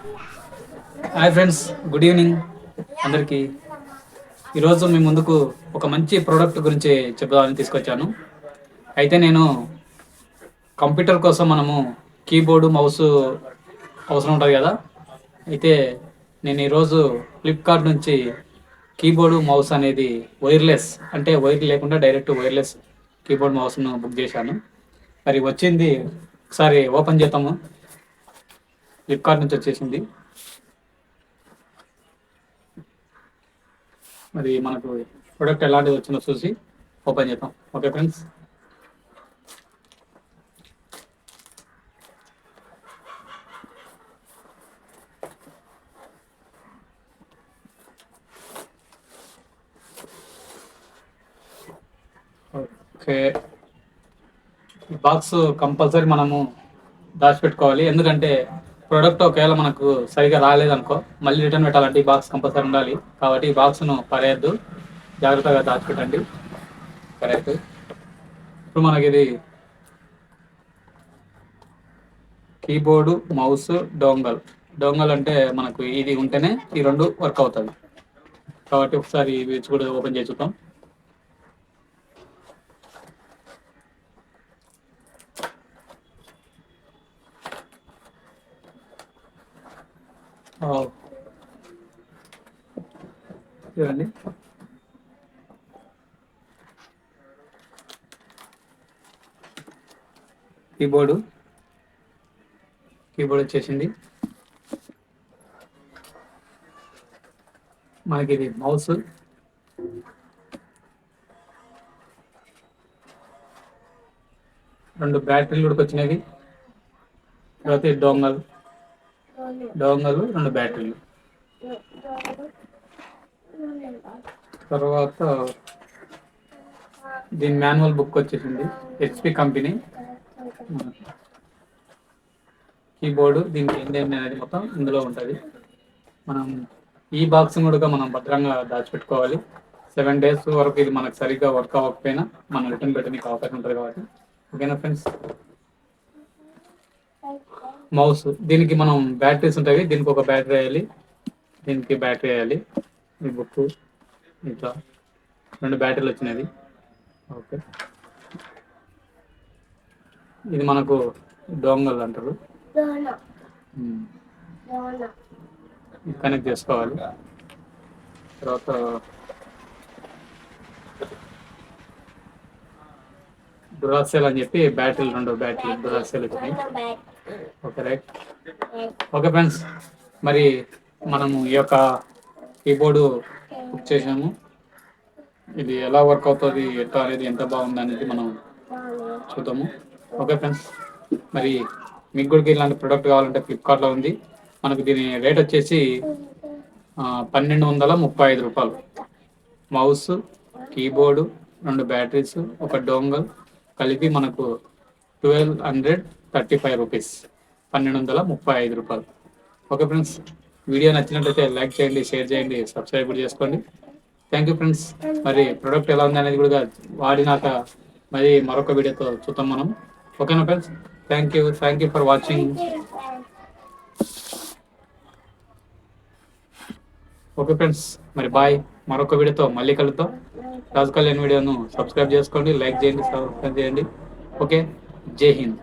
Hi friends, good evening అందరికీ. ఈరోజు మీ ముందుకు ఒక మంచి ప్రోడక్ట్ గురించి చెప్దామని తీసుకొచ్చాను. అయితే నేను కంప్యూటర్ కోసం మనము కీబోర్డు మౌస్ అవసరం ఉంటుంది కదా. అయితే నేను ఈరోజు ఫ్లిప్కార్ట్ నుంచి కీబోర్డు మౌస్ అనేది వైర్లెస్, అంటే వైర్ లేకుండా డైరెక్ట్ వైర్లెస్ కీబోర్డ్ మౌస్ను బుక్ చేశాను. మరి వచ్చింది, ఒకసారి ఓపెన్ చేద్దాము. ఫ్లిప్కార్ట్ నుంచి వచ్చేసింది. మరి మనకు ప్రొడక్ట్ ఎలాంటిది వచ్చిందో చూసి ఓపెన్ చేద్దాం. Okay friends. Okay, box compulsory మనము దాచిపెట్టుకోవాలి. ఎందుకంటే ప్రోడక్ట్ ఒకవేళ మనకు సరిగా రాలేదనుకో మళ్ళీ రిటర్న్ పెట్టాలంటే ఈ బాక్స్ కంపల్సరీ ఉండాలి. కాబట్టి ఈ బాక్స్ను పరేయద్దు, జాగ్రత్తగా దాచిపెట్టండి. కరెక్ట్. ఇప్పుడు మనకి ఇది కీబోర్డు మౌస్ డోంగల్ అంటే మనకు ఇది ఉంటేనే ఈ రెండు వర్క్ అవుతుంది. కాబట్టి ఒకసారి ఇవి కూడా ఓపెన్ చేసి చూద్దాం. చూడండి, కీబోర్డ్ వచ్చేసింది. మనకి ఇది మౌస్, రెండు బ్యాటరీలు కూడా వచ్చినవి. తర్వాత డోంగల్ రెండు బ్యాటరీలు. తర్వాత దీని మాన్యువల్ బుక్ వచ్చేసింది, హెచ్పి కంపెనీ. కీబోర్డు దీనికి ఏంటేమి అనేది మొత్తం ఇందులో ఉంటుంది. మనం ఈ బాక్స్ కూడా మనం భద్రంగా దాచిపెట్టుకోవాలి. 7 days వరకు ఇది మనకు సరిగ్గా వర్క్ అవ్వకపోయినా మనం రిటర్న్ పెట్టడానికి అవకాశం ఉంటుంది కాబట్టి. ఓకేనా ఫ్రెండ్స్. మౌస్ దీనికి మనం బ్యాటరీస్ ఉంటాయి, దీనికి ఒక బ్యాటరీ వేయాలి, దీనికి బ్యాటరీ వేయాలి. ఈ బుక్ ఇట్లా రెండు బ్యాటరీలు వచ్చినవి. ఓకే, ఇది మనకు డోంగల్ అంటారు. కనెక్ట్ చేసుకోవాలి. తర్వాత డురాసెల్ అని చెప్పి బ్యాటరీలు, రెండు బ్యాటరీలు డురాసెల్ వచ్చినాయి. Okay, right. ఓకే ఫ్రెండ్స్, మరి మనము ఈ యొక్క కీబోర్డు బుక్ చేసాము. ఇది ఎలా వర్క్ అవుతుంది, ఎట్లా అనేది, ఎంత బాగుంది అనేది మనం చూద్దాము. ఓకే ఫ్రెండ్స్, మరి మీకు కూడా ఇలాంటి ప్రోడక్ట్ కావాలంటే ఫ్లిప్కార్ట్లో ఉంది. మనకు దీని రేట్ వచ్చేసి 1235 రూపాయలు. మౌస్, కీబోర్డు, రెండు బ్యాటరీస్, ఒక డోంగల్ కలిపి మనకు 1235 రూపీస్, 1235 రూపాయలు. ఓకే ఫ్రెండ్స్, వీడియో నచ్చినట్లయితే లైక్ చేయండి, షేర్ చేయండి, సబ్స్క్రైబ్ కూడా చేసుకోండి. Thank you friends. మరి ప్రోడక్ట్ ఎలా ఉంది అనేది కూడా వాడినాక మరి మరొక వీడియోతో చూద్దాం మనం. ఓకేనా friends. Thank you for watching. Okay friends, మరి బాయ్. మరొక వీడియోతో మళ్ళీ కలుద్దాం. రాజు కళ్యాణ్ వీడియోను సబ్స్క్రైబ్ చేసుకోండి, లైక్ చేయండి, సబ్స్క్రైబ్ చేయండి. ఓకే, జై హింద్.